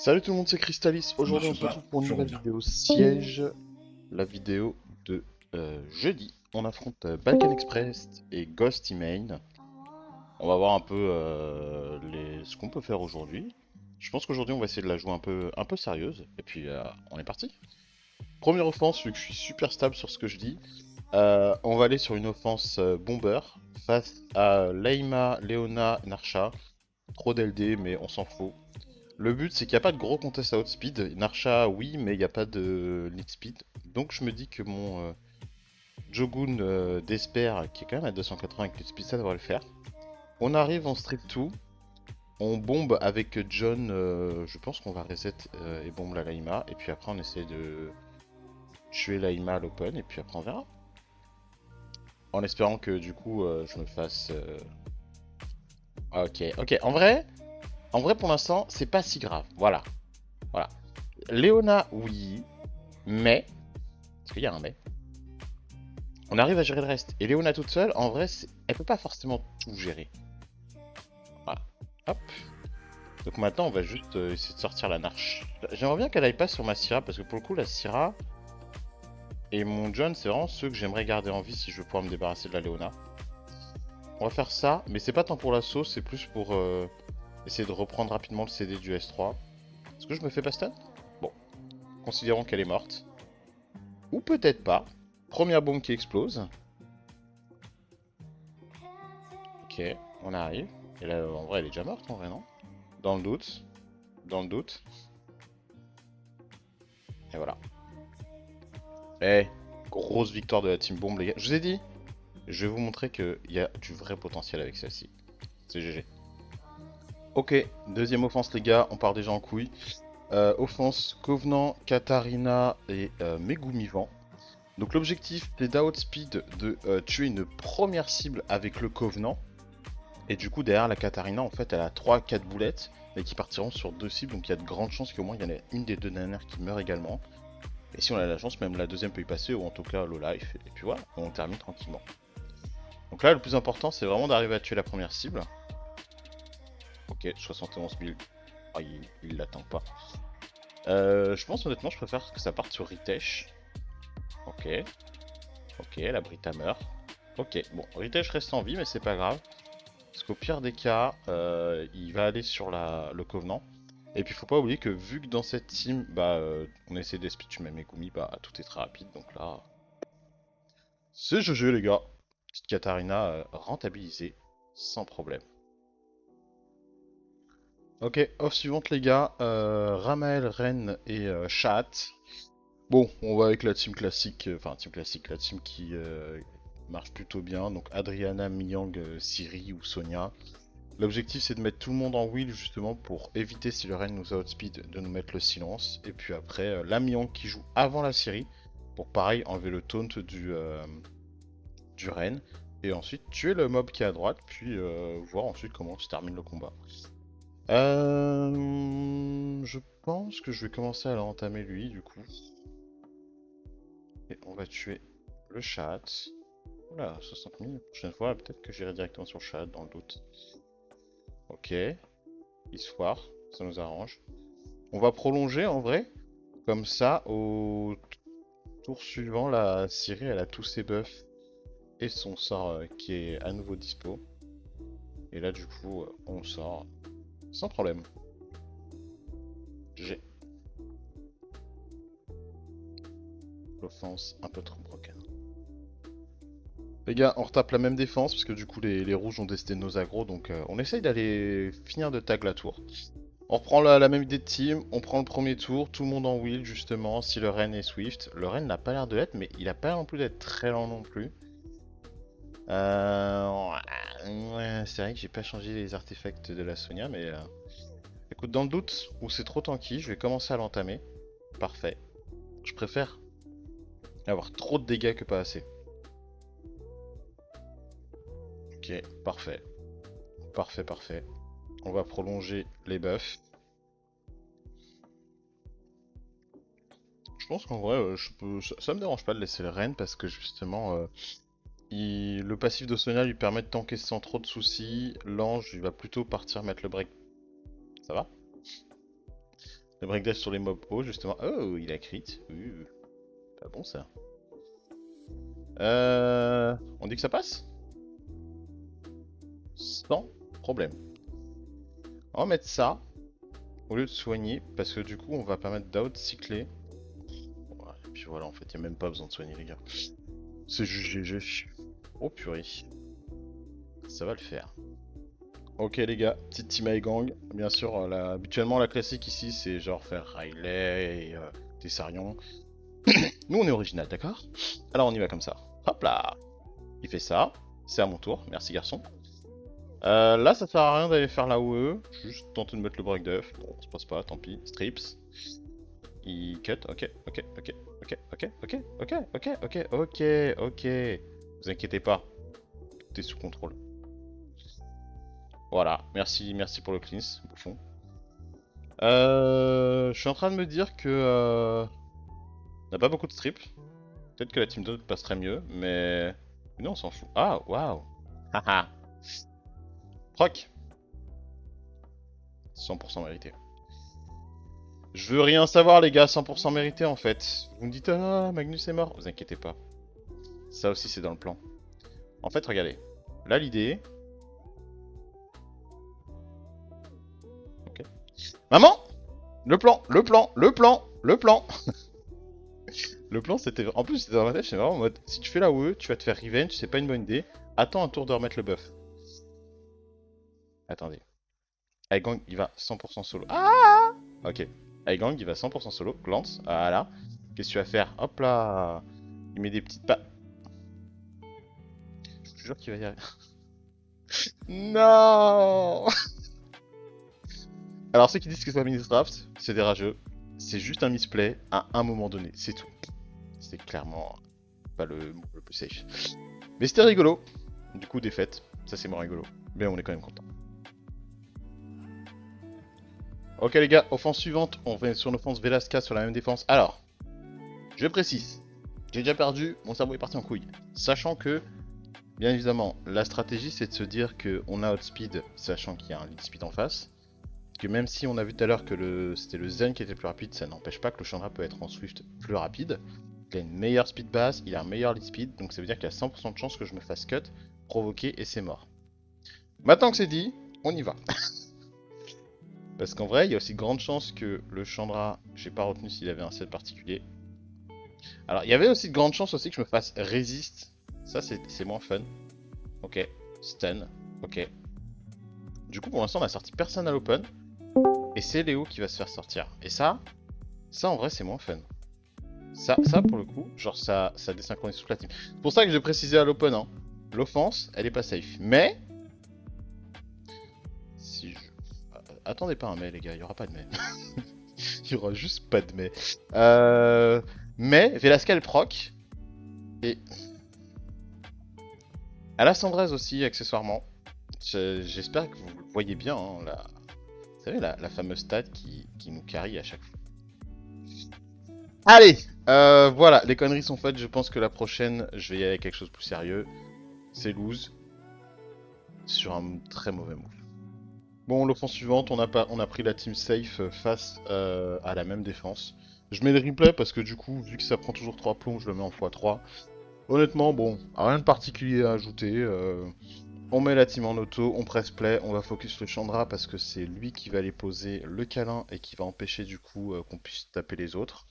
Salut tout le monde, c'est Crystalis. Ça Aujourd'hui, on marche se retrouve pas, pour une je nouvelle reviens. vidéo siège. La vidéo de jeudi. On affronte Balkan Express et Ghost Main. On va voir un peu ce qu'on peut faire aujourd'hui. Je pense qu'aujourd'hui, on va essayer de la jouer un peu sérieuse. Et puis, on est parti. Première offense, vu que je suis super stable sur ce que je dis. On va aller sur une offense bomber face à Leima, Leona, Narsha. Trop d'LD, mais on s'en fout. Le but, c'est qu'il n'y a pas de gros contest à outspeed. Narsha, oui, mais il n'y a pas de lead speed. Donc je me dis que mon Jogun d'Esper, qui est quand même à 280 avec lead speed, ça devrait le faire. On arrive en strip 2. On bombe avec John. Je pense qu'on va reset et bombe la Laima. Et puis après, on essaie de tuer Laima à l'open. Et puis après, on verra. En espérant que du coup, je me fasse. Ok, ok. En vrai, pour l'instant, c'est pas si grave. Voilà, voilà. Léona, oui, mais. Parce qu'il y a un mais. On arrive à gérer le reste. Et Léona toute seule, en vrai, elle peut pas forcément tout gérer. Voilà. Hop. Donc maintenant, on va juste essayer de sortir la Narche. J'aimerais bien qu'elle aille pas sur ma Syra, parce que pour le coup, la Syra et mon John, c'est vraiment ceux que j'aimerais garder en vie si je veux pouvoir me débarrasser de la Léona. On va faire ça, mais c'est pas tant pour la sauce, c'est plus pour essayer de reprendre rapidement le CD du S3. Est-ce que je me fais pas stun? Bon, considérons qu'elle est morte. Ou peut-être pas. Première bombe qui explose. Ok, on arrive. Et là, en vrai, elle est déjà morte, en vrai, non? Dans le doute. Dans le doute. Et voilà. Eh, grosse victoire de la team bombe, les gars. Je vous ai dit, je vais vous montrer qu'il y a du vrai potentiel avec celle-ci. C'est GG. Ok, deuxième offense, les gars. On part déjà en couille. Offense, Covenant, Katarina et Megumi Vent. Donc l'objectif, c'est d'outspeed de tuer une première cible avec le Covenant. Et du coup, derrière la Katarina, en fait, elle a 3-4 boulettes, mais qui partiront sur deux cibles. Donc il y a de grandes chances qu'au moins il y en ait une des deux dernières qui meurt également. Et si on a la chance, même la deuxième peut y passer, ou en tout cas low life. Et puis voilà, on termine tranquillement. Donc là, le plus important, c'est vraiment d'arriver à tuer la première cible. Ok, 71 000. Ah, il l'attend pas. Je pense honnêtement, je préfère que ça parte sur Ritesh. Ok, ok, la Brita meurt. Ok, bon, Ritesh reste en vie, mais c'est pas grave. Parce qu'au pire des cas, il va aller sur le Covenant. Et puis faut pas oublier que vu que dans cette team, bah, on essaie d'esprit tu mets Megumi, bah tout est très rapide, donc là, c'est GG les gars. Petite Katarina rentabilisée, sans problème. Ok, off suivante les gars, Ramael, Ren et Chat. Bon, on va avec la team classique, enfin team classique, la team qui marche plutôt bien, donc Adriana, Miyang, Siri ou Sonia. L'objectif c'est de mettre tout le monde en wheel justement pour éviter si le Ren nous outspeed de nous mettre le silence. Et puis après la Miyang qui joue avant la Siri pour pareil enlever le taunt du Ren. Et ensuite tuer le mob qui est à droite puis voir ensuite comment se termine le combat. Je pense que je vais commencer à l'entamer lui du coup. Et on va tuer le chat. Oula, 60 000. La prochaine fois peut-être que j'irai directement sur le chat dans le doute. Ok, histoire, ça nous arrange. On va prolonger en vrai. Comme ça, au tour suivant, la Ciri, elle a tous ses buffs et son sort qui est à nouveau dispo. Et là, du coup, on sort sans problème. J'ai l'offense un peu trop broken. Les gars, on retape la même défense parce que du coup, les rouges ont décidé de nos aggros. Donc, on essaye d'aller finir de tag la tour. On reprend la même idée de team, on prend le premier tour, tout le monde en wheel justement, si le Ren est Swift. Le Ren n'a pas l'air de l'être, mais il a pas l'air non plus d'être très lent non plus. Ouais, c'est vrai que j'ai pas changé les artefacts de la Sonia, mais écoute, dans le doute où c'est trop tanky, je vais commencer à l'entamer. Parfait. Je préfère avoir trop de dégâts que pas assez. Ok, parfait. Parfait, parfait. On va prolonger les buffs. Je pense qu'en vrai, ça me dérange pas de laisser le Ren parce que justement, le passif de Sonia lui permet de tanker sans trop de soucis. L'ange, il va plutôt partir mettre le break. Ça va? Le breakdash sur les mobs hauts, justement. Oh, il a crit. Pas bon ça. On dit que ça passe? Sans problème. On va mettre ça au lieu de soigner, parce que du coup, on va permettre d'out-cycler. Voilà, et puis voilà, en fait, il n'y a même pas besoin de soigner, les gars. C'est juste GG. Oh purée. Ça va le faire. Ok les gars, petite team high gang. Bien sûr, habituellement la classique ici c'est genre faire Riley et Tessarion. Nous on est original, d'accord? Alors on y va comme ça. Hop là. Il fait ça. C'est à mon tour. Merci garçon. Là ça sert à rien d'aller faire la OE. Juste tenter de mettre le break def. Bon, ça se passe pas, tant pis. Strips. Il cut. Ok, ok, ok, ok, ok, ok, ok, ok, ok, ok, ok. Vous inquiétez pas. Tout est sous contrôle. Voilà, merci, merci pour le cleanse, bouffon. Je suis en train de me dire que on n'a pas beaucoup de strips. Peut-être que la team 2 passerait mieux, mais non, on s'en fout. Ah, waouh. Haha. Proc. 100% mérité. Je veux rien savoir les gars, 100% mérité en fait. Vous me dites ah Magnus est mort, vous inquiétez pas. Ça aussi c'est dans le plan. En fait regardez, là l'idée. Ok. Maman. Le plan, le plan, le plan, le plan. Le plan c'était... En plus c'était dans ma tête, c'est vraiment en mode... Si tu fais la OE, tu vas te faire revenge, c'est pas une bonne idée. Attends un tour de remettre le buff. Attendez. Aigang il va 100% solo. Ah. Ok. Aigang il va 100% solo. Glance. Voilà. Qu'est-ce que tu vas faire? Hop là. Il met des petites pas. Je te jure qu'il va y arriver. Non. Alors ceux qui disent que c'est un mini-draft, c'est des rageux. C'est juste un misplay à un moment donné. C'est tout. C'est clairement pas le plus safe. Mais c'était rigolo. Du coup, défaite. Ça, c'est moins rigolo. Mais on est quand même content. Ok, les gars, offense suivante. On va sur une offense Velasquez sur la même défense. Alors, je précise. J'ai déjà perdu. Mon cerveau est parti en couille. Sachant que, bien évidemment, la stratégie, c'est de se dire qu'on a outspeed, sachant qu'il y a un lead speed en face. Parce que même si on a vu tout à l'heure que c'était le Zen qui était le plus rapide, ça n'empêche pas que le Chandra peut être en Swift plus rapide. Il a une meilleure speed base, il a un meilleur lead speed, donc ça veut dire qu'il y a 100% de chance que je me fasse cut, provoquer et c'est mort. Maintenant que c'est dit, on y va. Parce qu'en vrai, il y a aussi de grandes chances que le Chandra, j'ai pas retenu s'il avait un set particulier. Alors, il y avait aussi de grandes chances aussi que je me fasse resist. Ça, c'est moins fun. Ok. Stun. Ok. Du coup, pour l'instant, on a sorti personne à l'open. Et c'est Léo qui va se faire sortir. Et ça en vrai, c'est moins fun. Ça pour le coup, genre ça désynchronise toute la team. C'est pour ça que j'ai précisé à l'open, hein. L'offense, elle est pas safe. Mais, si je... Attendez pas un mais les gars, il y aura pas de mais. Il y aura juste pas de mais. Mais, Velasquez elle proc. Et... Elle a Sandrez aussi, accessoirement. J'espère que vous le voyez bien, hein, vous savez, la fameuse stat qui nous carry à chaque fois. Allez, voilà, les conneries sont faites. Je pense que la prochaine, je vais y aller avec quelque chose de plus sérieux. C'est lose. Sur un très mauvais move. Bon, l'offense suivante, on a pris la team safe face à la même défense. Je mets le replay parce que du coup, vu que ça prend toujours 3 plombs, je le mets en x3. Honnêtement, bon, rien de particulier à ajouter. On met la team en auto, on presse play, on va focus le Chandra parce que c'est lui qui va aller poser le câlin et qui va empêcher du coup qu'on puisse taper les autres.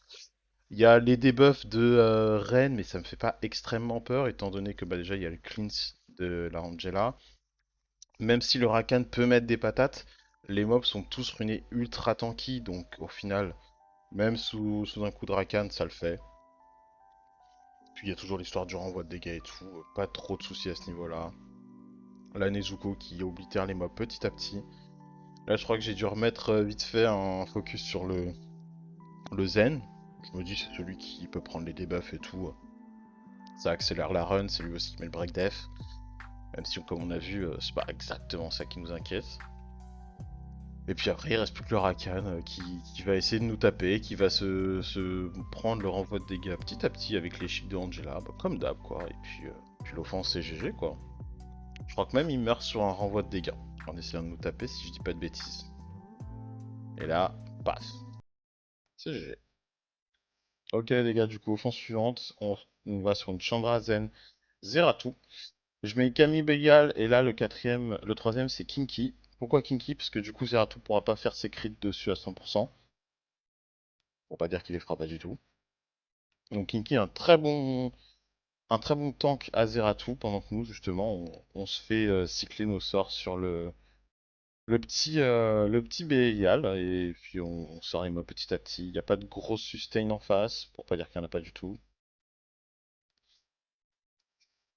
Il y a les debuffs de Ren, mais ça me fait pas extrêmement peur étant donné que bah, déjà il y a le cleanse de la Angela. Même si le Rakan peut mettre des patates, les mobs sont tous runés ultra tanky, donc au final, même sous un coup de Rakan, ça le fait. Puis il y a toujours l'histoire du renvoi de dégâts et tout, pas trop de soucis à ce niveau-là. La Nezuko qui oblitère les mobs petit à petit. Là je crois que j'ai dû remettre vite fait un focus sur le Zen. Je me dis c'est celui qui peut prendre les debuffs et tout. Ça accélère la run, c'est lui aussi qui met le break def. Même si comme on a vu, c'est pas exactement ça qui nous inquiète. Et puis après, il reste plus que le Rakan qui va essayer de nous taper, qui va se prendre le renvoi de dégâts petit à petit avec les chips de Angela, bah, comme d'hab quoi. Et puis l'offense c'est GG quoi. Je crois que même il meurt sur un renvoi de dégâts en essayant de nous taper si je dis pas de bêtises. Et là, paf. C'est GG. Ok les gars, du coup, offense suivante, on va sur une Chandra Zen Zeratul. Je mets Camille Bégal et là le troisième c'est Kinky. Pourquoi Kinky? Parce que du coup Zeratul pourra pas faire ses crits dessus à 100%. Pour pas dire qu'il les fera pas du tout. Donc Kinky est un très bon tank à Zeratul pendant que nous justement on se fait cycler nos sorts sur le petit Bégal et puis on sort les mobs petit à petit. Il n'y a pas de grosse sustain en face, pour pas dire qu'il n'y en a pas du tout.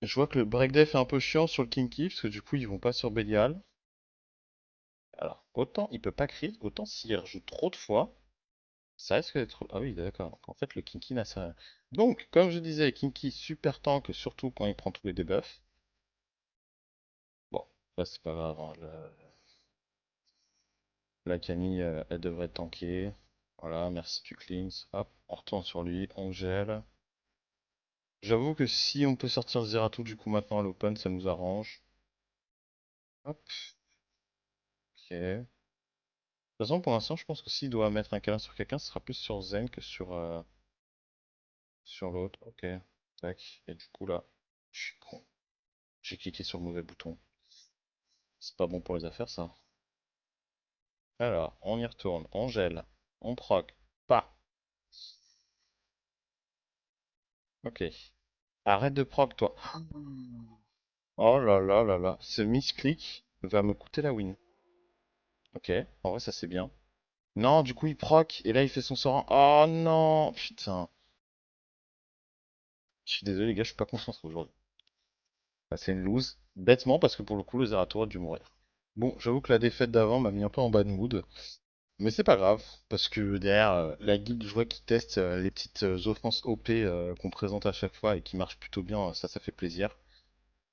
Je vois que le breakdef est un peu chiant sur le Kinky, parce que du coup ils vont pas sur Bélial. Alors, autant il peut pas crit, autant s'il rejoue trop de fois, ça risque d'être... Ah oui, d'accord. En fait, le Kinky n'a ça... Donc, comme je disais, Kinky super tank, surtout quand il prend tous les debuffs. Bon, ça c'est pas grave, hein, la Camille, elle devrait tanker. Voilà, merci tu cleans. Hop, on retourne sur lui, on gèle. J'avoue que si on peut sortir Zeratul du coup maintenant à l'open, ça nous arrange. Hop, ok. De toute façon, pour l'instant, je pense que s'il doit mettre un câlin sur quelqu'un, ce sera plus sur Zen que sur l'autre. Ok, tac. Et du coup là, je suis con. J'ai cliqué sur le mauvais bouton. C'est pas bon pour les affaires, ça. Alors, on y retourne, on gèle, on proc. Pas. Ok. Arrête de proc, toi. Oh là là là là. Ce misclick va me coûter la win. Ok, en vrai, ça c'est bien. Non, du coup, il proc, et là, il fait son sort. Oh non, putain. Je suis désolé, les gars, je suis pas concentré aujourd'hui. Bah, c'est une lose. Bêtement, parce que pour le coup, le Zerator a dû mourir. Bon, j'avoue que la défaite d'avant m'a mis un peu en bad mood. Mais c'est pas grave, parce que derrière, la guilde, je vois qui teste les petites offenses OP qu'on présente à chaque fois et qui marchent plutôt bien, ça fait plaisir.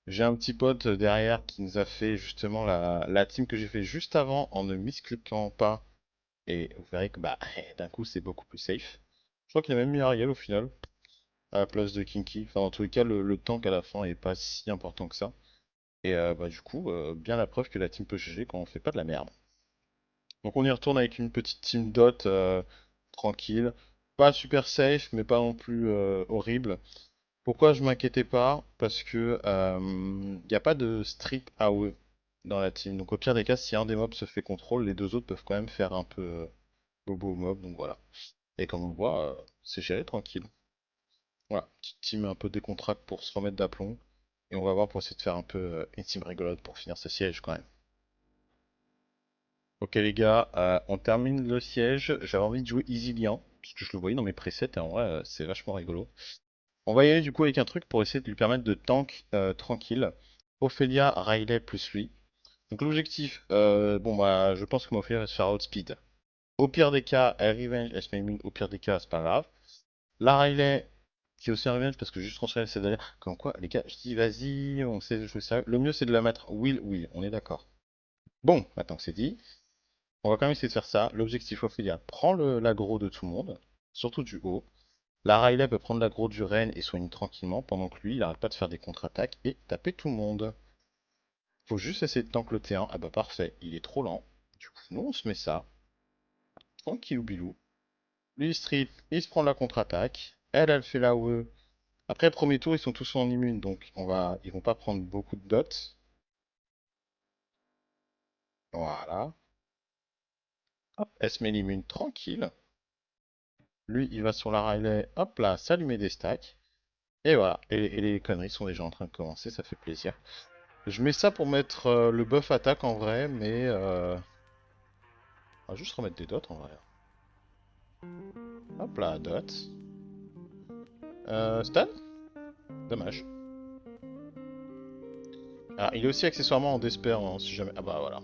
J'ai un petit pote derrière qui nous a fait justement la team que j'ai fait juste avant en ne miscliquant pas. Et vous verrez que bah d'un coup c'est beaucoup plus safe. Je crois qu'il a même mis Ariel au final, à la place de Kinky. Enfin en tous les cas le tank à la fin est pas si important que ça. Et bah du coup, bien la preuve que la team peut GG quand on fait pas de la merde. Donc on y retourne avec une petite team dot tranquille. Pas super safe, mais pas non plus horrible. Pourquoi je m'inquiétais pas? Parce que il n'y a pas de strip AOE dans la team. Donc au pire des cas, si un des mobs se fait contrôle, les deux autres peuvent quand même faire un peu bobo au mob. Donc voilà. Et comme on voit, c'est géré tranquille. Voilà, petite team un peu décontracte pour se remettre d'aplomb. Et on va voir pour essayer de faire un peu une team rigolote pour finir ce siège quand même. Ok les gars, on termine le siège. J'avais envie de jouer Easilian, parce que je le voyais dans mes presets et en vrai c'est vachement rigolo. On va y aller du coup avec un truc pour essayer de lui permettre de tank tranquille. Ophelia, Riley plus lui. Donc l'objectif, bon bah je pense que mon Ophelia va se faire outspeed. Au pire des cas, elle revenge, elle se met immune, au pire des cas c'est pas grave. La Riley, qui est aussi un revenge parce que juste transférer c'est d'ailleurs. Comme quoi les gars, je dis vas-y, on sait jouer ça. Le mieux c'est de la mettre will, on est d'accord. Bon, maintenant que c'est dit. On va quand même essayer de faire ça. L'objectif Ophelia prend l'aggro de tout le monde, surtout du haut. La Riley peut prendre l'aggro du Ren et soigner tranquillement pendant que lui, il arrête pas de faire des contre-attaques et taper tout le monde. Faut juste essayer de tank le T1. Ah bah parfait, il est trop lent. Du coup, nous on se met ça. Tranquillou bilou. Lui, Street, il se prend la contre-attaque. Elle fait la OE. Après, premier tour, ils sont tous en immune, donc ils vont pas prendre beaucoup de dots. Voilà. Hop, elle se met l'immune tranquille. Lui, il va sur la Riley. Hop là, ça lui met des stacks. Et voilà, et les conneries sont déjà en train de commencer, ça fait plaisir. Je mets ça pour mettre le buff attaque en vrai, mais on va juste remettre des dots en vrai. Hop là, dot. Stun? Dommage. Ah, il est aussi accessoirement en despair, hein, si jamais... Ah bah voilà.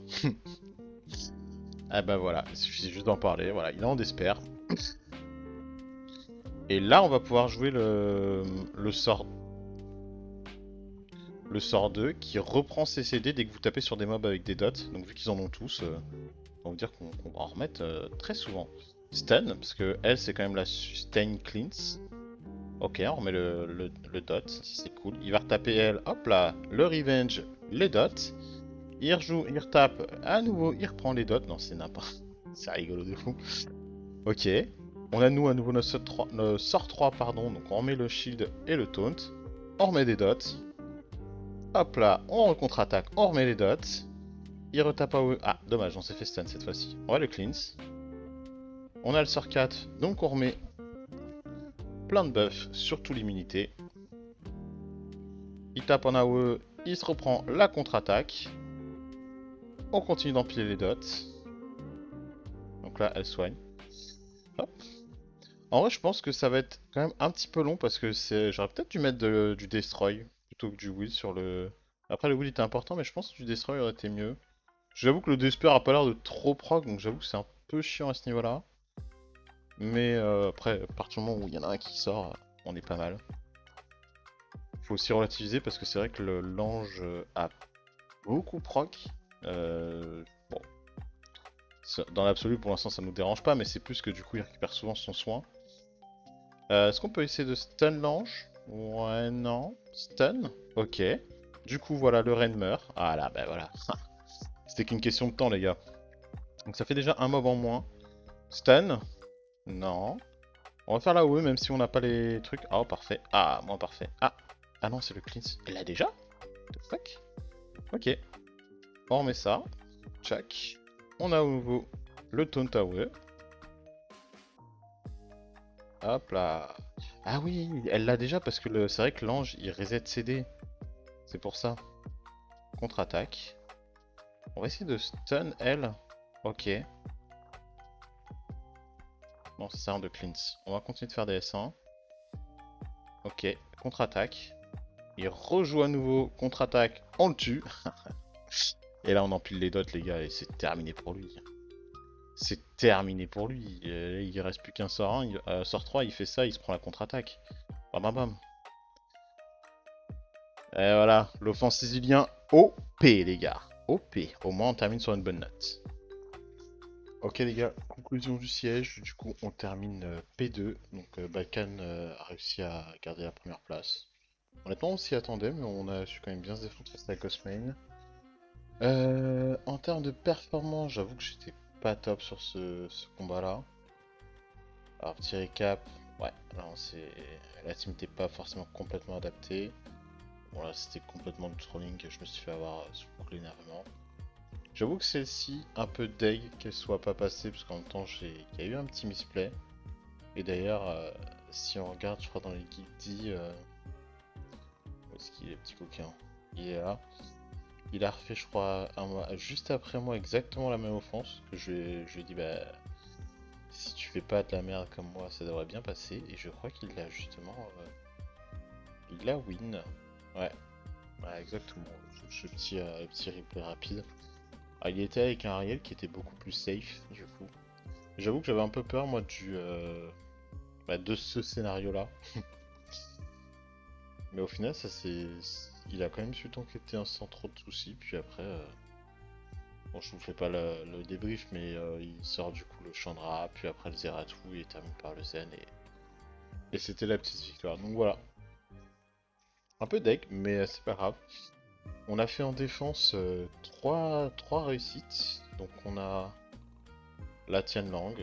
Ah bah voilà, il suffit juste d'en parler, voilà, il est en despair. Et là, on va pouvoir jouer le sort... Le sort 2 qui reprend ses CD dès que vous tapez sur des mobs avec des dots. Donc vu qu'ils en ont tous, on va dire qu'on va en remettre très souvent. Stun, parce que elle c'est quand même la sustain cleanse. Ok, on remet le dot, c'est cool. Il va retaper elle, hop là, le revenge, les dots. Il rejoue, il retape, à nouveau, il reprend les dots. Non, c'est n'importe. C'est rigolo de fou. Ok. On a nous à nouveau notre sort 3, pardon. Donc on remet le shield et le taunt. On remet des dots. Hop là, on contre-attaque, on remet les dots. Il retape à eux. Ah, dommage, on s'est fait stun cette fois-ci. On va le cleanse. On a le sort 4, donc on remet plein de buffs, surtout l'immunité. Il tape en AOE, il se reprend la contre-attaque. On continue d'empiler les dots. Donc là, elle soigne. Hop. En vrai, je pense que ça va être quand même un petit peu long parce que j'aurais peut-être dû mettre du Destroy plutôt que du Will sur le... Après, le Will était important, mais je pense que du Destroy aurait été mieux. J'avoue que le Despair a pas l'air de trop proc, donc j'avoue que c'est un peu chiant à ce niveau-là. Mais après, à partir du moment où il y en a un qui sort, on est pas mal. Faut aussi relativiser parce que c'est vrai que l'ange a beaucoup proc. Bon, dans l'absolu pour l'instant ça nous dérange pas, mais c'est plus que du coup il récupère souvent son soin. Est-ce qu'on peut essayer de stun l'ange? Ouais, non. Stun? Ok. Du coup voilà, le Rain meurt. Ah là, bah voilà. C'était qu'une question de temps les gars. Donc ça fait déjà un mob en moins. Stun? Non. On va faire la OE même si on n'a pas les trucs. Oh parfait. Ah, moins parfait. Ah non, c'est le cleanse. Elle l'a déjà? What the fuck? Ok. On remet ça. Check. On a au nouveau le taunt AOE. Hop là. Ah oui, elle l'a déjà parce que c'est vrai que l'ange il reset CD. C'est pour ça. Contre-attaque. On va essayer de stun elle. Ok. Bon, ça sert de cleanse. On va continuer de faire des S1. Ok. Contre-attaque. Il rejoue à nouveau. Contre-attaque. On le tue. Et là on empile les dots les gars et c'est terminé pour lui. C'est terminé pour lui. Il reste plus qu'un sort 1. Sort 3 il fait ça, il se prend la contre-attaque. Bam bam bam. Et voilà, l'offense sicilien OP les gars. OP. Au moins on termine sur une bonne note. Ok les gars, conclusion du siège. Du coup on termine P2. Donc Balkan a réussi à garder la première place. Honnêtement on s'y attendait mais on a su quand même bien se défendre face à Ghostmane. En termes de performance, j'avoue que j'étais pas top sur ce combat-là. Alors, petit récap, ouais, là, la team n'était pas forcément complètement adaptée. Bon, là, c'était complètement du trolling, je me suis fait avoir sous beaucoup l'énervement. J'avoue que celle-ci, un peu deg qu'elle soit pas passée, parce qu'en même temps, il y a eu un petit misplay. Et d'ailleurs, si on regarde, je crois, dans les guildies, où est-ce qu'il est, le petit coquin? Il est là. Il a refait, je crois, juste après moi exactement la même offense. Que je lui ai dit, bah, si tu fais pas de la merde comme moi, ça devrait bien passer. Et je crois qu'il l'a justement. Il l'a win. Ouais, ouais exactement. Petit replay rapide. Ah, il était avec un Ariel qui était beaucoup plus safe, du coup. J'avoue que j'avais un peu peur, moi, de ce scénario-là. Mais au final, il a quand même su t'enquêter sans trop de soucis. Puis après. Bon, je vous fais pas le débrief, mais il sort du coup le Chandra, puis après le Zeratou, et il termine par le Zen, et c'était la petite victoire. Donc voilà, un peu deck, mais c'est pas grave. On a fait en défense 3 réussites, donc on a la Tianlang,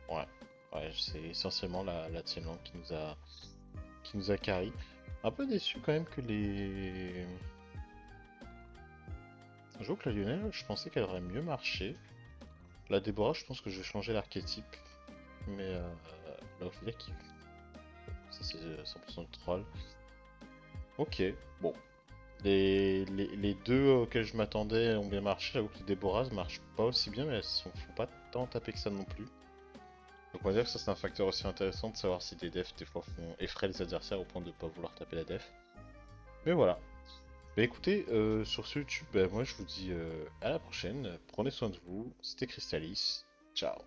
ouais, ouais c'est essentiellement la Tianlang qui nous a carry. Un peu déçu quand même que les... J'avoue que la Lionel, je pensais qu'elle aurait mieux marché. La Déborah, je pense que je vais changer l'archétype. Mais là, au final, ça c'est 100% de troll. Ok, bon. Les deux auxquels je m'attendais ont bien marché. J'avoue que les Déborahs marchent pas aussi bien, mais elles se font pas tant taper que ça non plus. Donc on va dire que ça c'est un facteur aussi intéressant de savoir si des defs des fois effraient les adversaires au point de pas vouloir taper la def. Mais voilà. Bah écoutez, sur ce YouTube, bah, moi je vous dis à la prochaine. Prenez soin de vous. C'était Crystalis. Ciao.